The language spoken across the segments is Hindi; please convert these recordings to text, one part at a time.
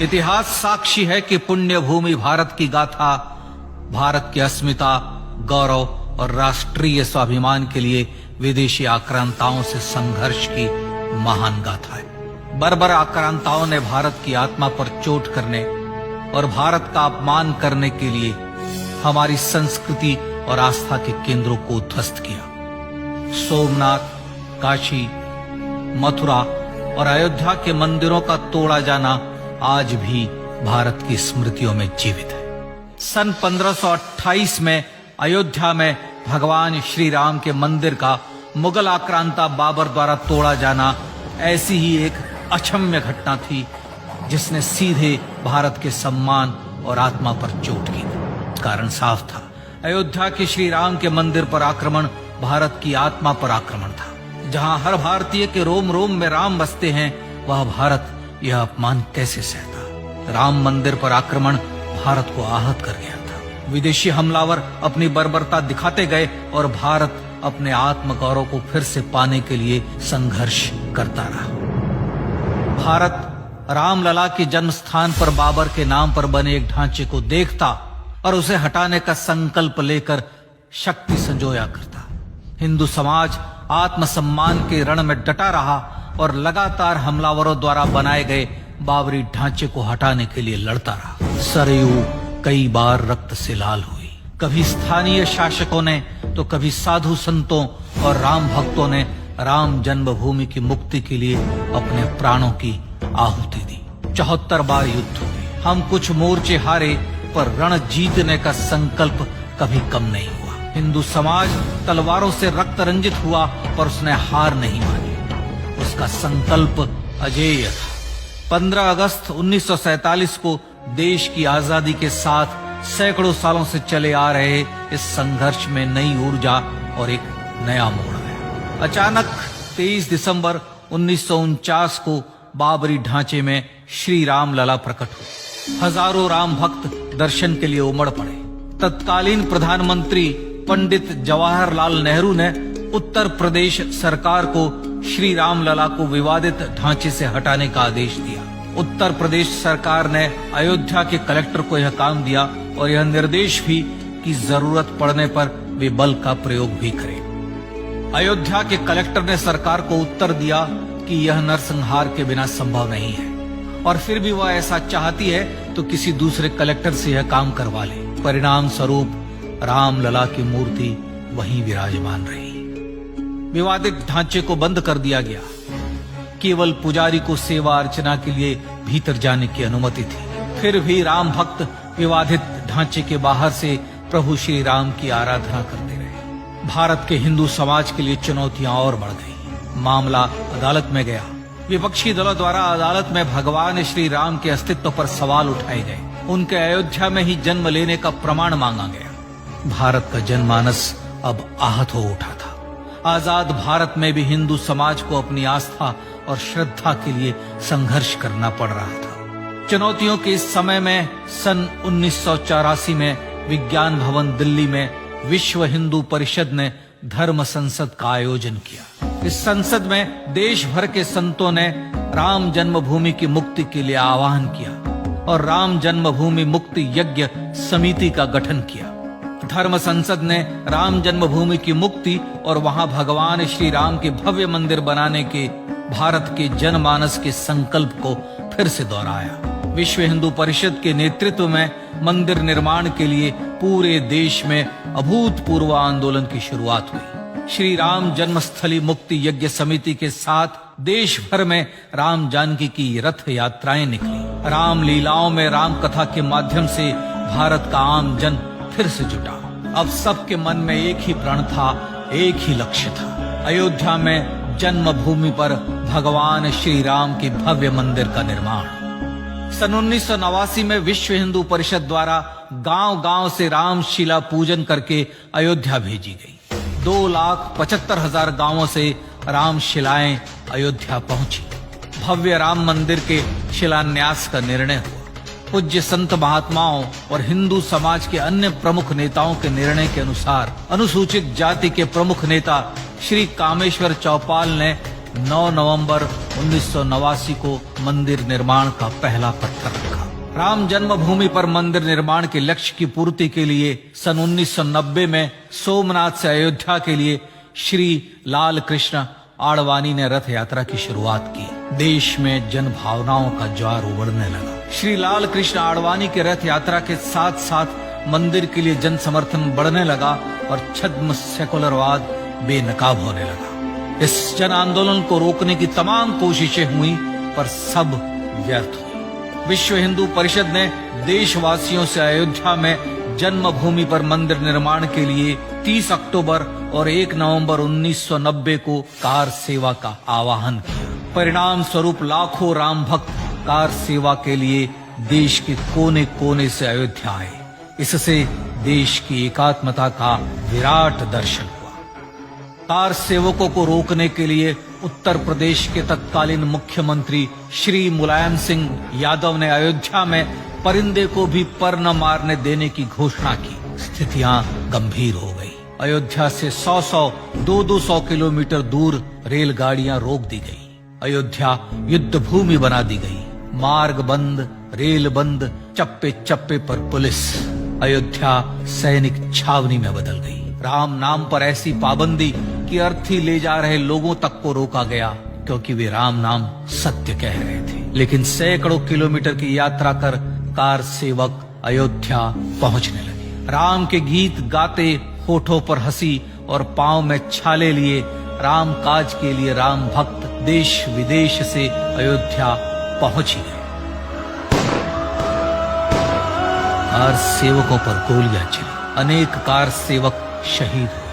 इतिहास साक्षी है कि पुण्य भूमि भारत की गाथा भारत की अस्मिता, गौरव और राष्ट्रीय स्वाभिमान के लिए विदेशी आक्रांताओं से संघर्ष की महान गाथा है। बर्बर आक्रांताओं ने भारत की आत्मा पर चोट करने और भारत का अपमान करने के लिए हमारी संस्कृति और आस्था के केंद्रों को उद्ध्वस्त किया। सोमनाथ, काशी, मथुरा और अयोध्या के मंदिरों का तोड़ा जाना आज भी भारत की स्मृतियों में जीवित है। सन 1528 में अयोध्या में भगवान श्री राम के मंदिर का मुगल आक्रांता बाबर द्वारा तोड़ा जाना ऐसी ही एक अक्षम्य घटना थी जिसने सीधे भारत के सम्मान और आत्मा पर चोट की। कारण साफ था, अयोध्या के श्री राम के मंदिर पर आक्रमण भारत की आत्मा पर आक्रमण था। जहां हर भारतीय के रोम रोम में राम बसते हैं, वह भारत यह अपमान कैसे सहता। राम मंदिर पर आक्रमण भारत को आहत कर गया था। विदेशी हमलावर अपनी बर्बरता दिखाते गए और भारत अपने आत्मगौरव को फिर से पाने के लिए संघर्ष करता रहा। भारत रामलला के जन्म स्थान पर बाबर के नाम पर बने एक ढांचे को देखता और उसे हटाने का संकल्प लेकर शक्ति संजोया करता। हिंदू समाज आत्मसम्मान के रण में डटा रहा और लगातार हमलावरों द्वारा बनाए गए बाबरी ढांचे को हटाने के लिए लड़ता रहा। सरयू कई बार रक्त से लाल हुई। कभी स्थानीय शासकों ने तो कभी साधु संतों और राम भक्तों ने राम जन्मभूमि की मुक्ति के लिए अपने प्राणों की आहुति दी। 74 बार युद्ध हुए। हम कुछ मोर्चे हारे, पर रण जीतने का संकल्प कभी कम नहीं हुआ। हिंदू समाज तलवारों से रक्त रंजित हुआ, पर उसने हार नहीं मानी। उसका संकल्प अजेय था। 15 अगस्त 1947 को देश की आजादी के साथ सैकड़ों सालों से चले आ रहे इस संघर्ष में नई ऊर्जा और एक नया मोड़ आया। अचानक 23 दिसंबर 1949 को बाबरी ढांचे में श्री राम लला प्रकट हुए। हजारों राम भक्त दर्शन के लिए उमड़ पड़े। तत्कालीन प्रधानमंत्री पंडित जवाहरलाल नेहरू ने उत्तर प्रदेश सरकार को श्री राम लला को विवादित ढांचे से हटाने का आदेश दिया। उत्तर प्रदेश सरकार ने अयोध्या के कलेक्टर को यह काम दिया और यह निर्देश भी कि जरूरत पड़ने पर वे बल का प्रयोग भी करें। अयोध्या के कलेक्टर ने सरकार को उत्तर दिया कि यह नरसंहार के बिना संभव नहीं है, और फिर भी वह ऐसा चाहती है तो किसी दूसरे कलेक्टर से यह काम करवा ले। परिणाम स्वरूप रामलला की मूर्ति वहीं विराजमान रही। विवादित ढांचे को बंद कर दिया गया। केवल पुजारी को सेवा अर्चना के लिए भीतर जाने की अनुमति थी। फिर भी राम भक्त विवादित ढांचे के बाहर से प्रभु श्री राम की आराधना करते रहे। भारत के हिंदू समाज के लिए चुनौतियां और बढ़ गई। मामला अदालत में गया। विपक्षी दलों द्वारा अदालत में भगवान श्री राम के अस्तित्व पर सवाल उठाए गए। उनके अयोध्या में ही जन्म लेने का प्रमाण मांगा गया। भारत का जनमानस अब आहत हो उठा था। आजाद भारत में भी हिंदू समाज को अपनी आस्था और श्रद्धा के लिए संघर्ष करना पड़ रहा था। चुनौतियों के इस समय में सन 1984 में विज्ञान भवन दिल्ली में विश्व हिंदू परिषद ने धर्म संसद का आयोजन किया। इस संसद में देश भर के संतों ने राम जन्मभूमि की मुक्ति के लिए आह्वान किया और राम जन्मभूमि मुक्ति यज्ञ समिति का गठन किया। धर्म संसद ने राम जन्मभूमि की मुक्ति और वहां भगवान श्री राम के भव्य मंदिर बनाने के भारत के जनमानस के संकल्प को फिर से दोहराया। विश्व हिंदू परिषद के नेतृत्व में मंदिर निर्माण के लिए पूरे देश में अभूतपूर्व आंदोलन की शुरुआत हुई। श्री राम जन्मस्थली मुक्ति यज्ञ समिति के साथ देश भर में राम जानकी की रथ यात्राएं निकली। राम लीलाओं में राम कथा के माध्यम से भारत का आम जन फिर से जुटा। अब सबके मन में एक ही प्रण था, एक ही लक्ष्य था। अयोध्या में जन्मभूमि पर भगवान श्री राम के भव्य मंदिर का निर्माण। सन 1989 में विश्व हिंदू परिषद द्वारा गांव-गांव से रामशिला पूजन करके अयोध्या भेजी गई। 2,75,000 गांवों से रामशिलाएं अयोध्या पहुंची। भव्य राम मंदिर के शिलान्यास का निर्णय हुआ। पूज्य संत महात्माओं और हिंदू समाज के अन्य प्रमुख नेताओं के निर्णय के अनुसार अनुसूचित जाति के प्रमुख नेता श्री कामेश्वर चौपाल ने 9 नवंबर 1989 को मंदिर निर्माण का पहला पत्थर रखा। राम जन्मभूमि पर मंदिर निर्माण के लक्ष्य की पूर्ति के लिए सन 1990 में सोमनाथ से अयोध्या के लिए श्री लाल कृष्ण आडवाणी ने रथ यात्रा की शुरुआत की। देश में जन भावनाओं का ज्वार उमड़ने लगा। श्री लाल कृष्ण आडवाणी के रथ यात्रा के साथ साथ मंदिर के लिए जन समर्थन बढ़ने लगा और छद्म सेकुलरवाद बेनकाब होने लगा। इस जन आंदोलन को रोकने की तमाम कोशिशें हुई पर सब व्यर्थ हुई। विश्व हिंदू परिषद ने देशवासियों से अयोध्या में जन्मभूमि पर मंदिर निर्माण के लिए 30 अक्टूबर और 1 नवंबर 1990 को कार सेवा का आह्वान किया। परिणाम स्वरूप लाखों राम भक्त कार सेवा के लिए देश के कोने कोने से अयोध्या आए। इससे देश की एकात्मता का विराट दर्शन हुआ। कार सेवकों को रोकने के लिए उत्तर प्रदेश के तत्कालीन मुख्यमंत्री श्री मुलायम सिंह यादव ने अयोध्या में परिंदे को भी पर न मारने देने की घोषणा की। स्थितियां गंभीर हो गई। अयोध्या से 100-100, 200 किलोमीटर दूर रेलगाड़ियां रोक दी गई। अयोध्या युद्ध भूमि बना दी गई। मार्ग बंद, रेल बंद, चप्पे चप्पे पर पुलिस। अयोध्या सैनिक छावनी में बदल गई। राम नाम पर ऐसी पाबंदी कि अर्थी ले जा रहे लोगों तक को रोका गया क्योंकि वे राम नाम सत्य कह रहे थे। लेकिन सैकड़ों किलोमीटर की यात्रा कर कार सेवक अयोध्या पहुंचने लगे। राम के गीत गाते, होठों पर हंसी और पांव में छाले लिए राम काज के लिए राम भक्त देश विदेश से अयोध्या पहुंच ही गए। कार सेवकों पर गोलियां चली। अनेक कार सेवक शहीद हुए।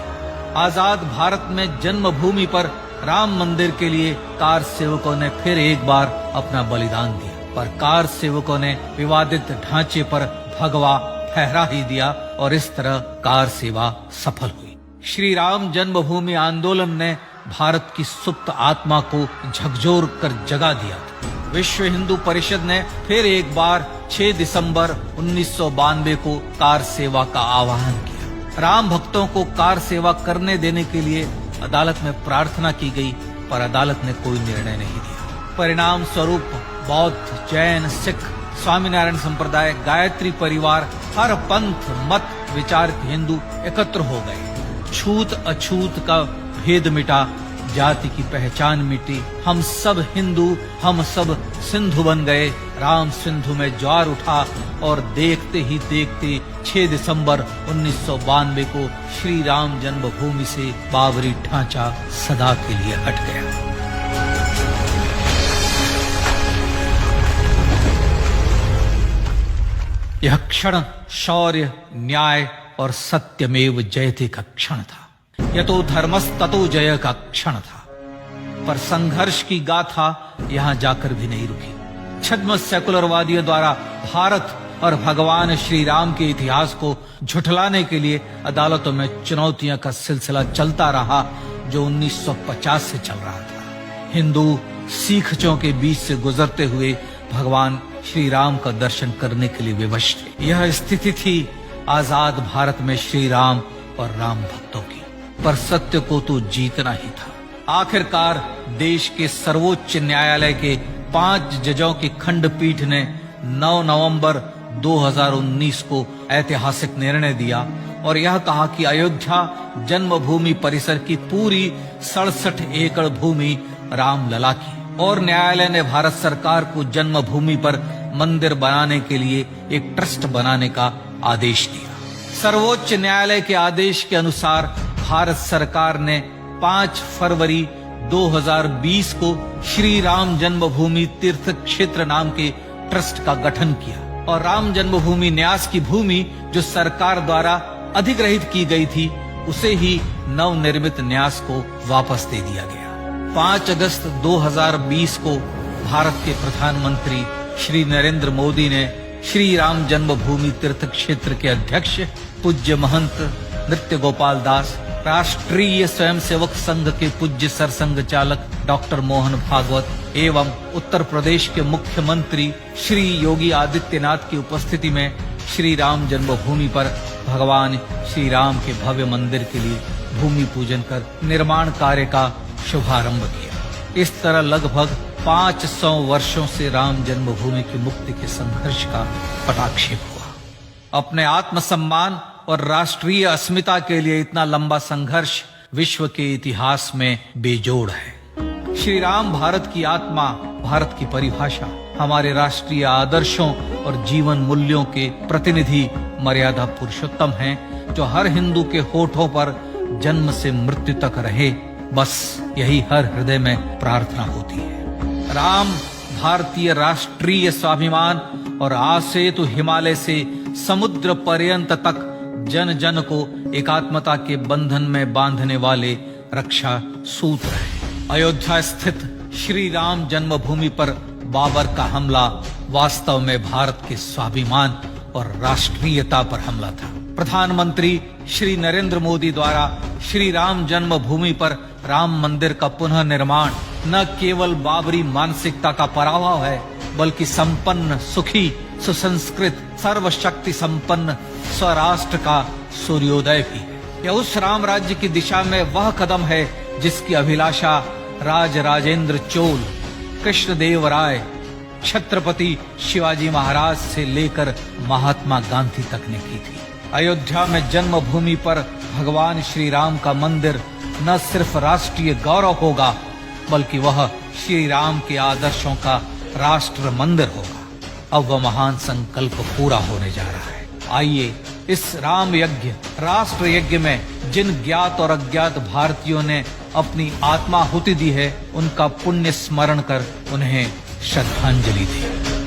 आजाद भारत में जन्मभूमि पर राम मंदिर के लिए कार सेवकों ने फिर एक बार अपना बलिदान दिया, पर कार सेवकों ने विवादित ढांचे पर भगवा फहरा ही दिया और इस तरह कार सेवा सफल हुई। श्री राम जन्मभूमि आंदोलन ने भारत की सुप्त आत्मा को झकझोर कर जगा दिया था। विश्व हिंदू परिषद ने फिर एक बार 6 दिसंबर 1992 को कार सेवा का आह्वान किया। राम भक्तों को कार सेवा करने देने के लिए अदालत में प्रार्थना की गई, पर अदालत ने कोई निर्णय नहीं दिया। परिणाम स्वरूप बौद्ध, जैन, सिख, स्वामीनारायण संप्रदाय, गायत्री परिवार, हर पंथ मत विचार के हिंदू एकत्र हो गए। छूत अछूत का भेद मिटा, जाति की पहचान मिटी। हम सब हिंदू, हम सब सिंधु बन गए। राम सिंधु में ज्वार उठा और देखते ही देखते 6 दिसंबर 1992 को श्री राम जन्मभूमि से बाबरी ढांचा सदा के लिए हट गया। यह क्षण शौर्य, न्याय और सत्यमेव जयते का क्षण था। यह तो धर्मस्ततो जय का क्षण था। पर संघर्ष की गाथा यहां जाकर भी नहीं रुकी। छद्म सेकुलरवादियों द्वारा भारत और भगवान श्री राम के इतिहास को झुठलाने के लिए अदालतों में चुनौतियों का सिलसिला चलता रहा, जो 1950 से चल रहा था। हिंदू सिखों के बीच से गुजरते हुए भगवान श्री राम का दर्शन करने के लिए विवश थे। यह स्थिति थी आजाद भारत में श्री राम और राम भक्तों की। पर सत्य को तो जीतना ही था। आखिरकार देश के सर्वोच्च न्यायालय के 5 जजों की खंडपीठ ने 9 नवंबर 2019 को ऐतिहासिक निर्णय दिया और यह कहा कि अयोध्या जन्मभूमि परिसर की पूरी 67 एकड़ भूमि रामलला की। और न्यायालय ने भारत सरकार को जन्मभूमि पर मंदिर बनाने के लिए एक ट्रस्ट बनाने का आदेश दिया। सर्वोच्च न्यायालय के आदेश के अनुसार भारत सरकार ने 5 फरवरी 2020 को श्री राम जन्मभूमि तीर्थ क्षेत्र नाम के ट्रस्ट का गठन किया और राम जन्मभूमि न्यास की भूमि जो सरकार द्वारा अधिग्रहित की गई थी, उसे ही नवनिर्मित न्यास को वापस दे दिया गया। 5 अगस्त 2020 को भारत के प्रधानमंत्री श्री नरेंद्र मोदी ने श्री राम जन्मभूमि तीर्थ क्षेत्र के अध्यक्ष पूज्य महंत नृत्य गोपाल दास, राष्ट्रीय स्वयंसेवक संघ के पूज्य सरसंघ चालक डॉक्टर मोहन भागवत एवं उत्तर प्रदेश के मुख्यमंत्री श्री योगी आदित्यनाथ की उपस्थिति में श्री राम जन्मभूमि पर भगवान श्री राम के भव्य मंदिर के लिए भूमि पूजन कर निर्माण कार्य का शुभारंभ किया। इस तरह लगभग 500 वर्षों से राम जन्मभूमि की मुक्ति के संघर्ष का पटाक्षेप हुआ। अपने आत्मसम्मान और राष्ट्रीय अस्मिता के लिए इतना लंबा संघर्ष विश्व के इतिहास में बेजोड़ है। श्री राम भारत की आत्मा, भारत की परिभाषा, हमारे राष्ट्रीय आदर्शों और जीवन मूल्यों के प्रतिनिधि मर्यादा पुरुषोत्तम हैं, जो हर हिंदू के होठों पर जन्म से मृत्यु तक रहे, बस यही हर हृदय में प्रार्थना होती है। राम भारतीय राष्ट्रीय स्वाभिमान और आसेतु हिमालय से समुद्र पर्यंत तक जन जन को एकात्मता के बंधन में बांधने वाले रक्षा सूत्र है। अयोध्या स्थित श्री राम जन्मभूमि पर बाबर का हमला वास्तव में भारत के स्वाभिमान और राष्ट्रीयता पर हमला था। प्रधानमंत्री श्री नरेंद्र मोदी द्वारा श्री राम जन्मभूमि पर राम मंदिर का पुनः निर्माण न केवल बाबरी मानसिकता का पराभव है, बल्कि संपन्न, सुखी, सुसंस्कृत, सर्वशक्ति संपन्न स्वराष्ट्र का सूर्योदय भी है। यह उस राम राज्य की दिशा में वह कदम है जिसकी अभिलाषा राज राजेंद्र चोल, कृष्णदेव राय, छत्रपति शिवाजी महाराज से लेकर महात्मा गांधी तक ने की थी। अयोध्या में जन्मभूमि पर भगवान श्री राम का मंदिर न सिर्फ राष्ट्रीय गौरव होगा, बल्कि वह श्री राम के आदर्शों का राष्ट्र मंदिर होगा। अब वह महान संकल्प पूरा होने जा रहा है। आइए इस राम यज्ञ, राष्ट्र यज्ञ में जिन ज्ञात और अज्ञात भारतीयों ने अपनी आत्माहुति दी है, उनका पुण्य स्मरण कर उन्हें श्रद्धांजलि दी।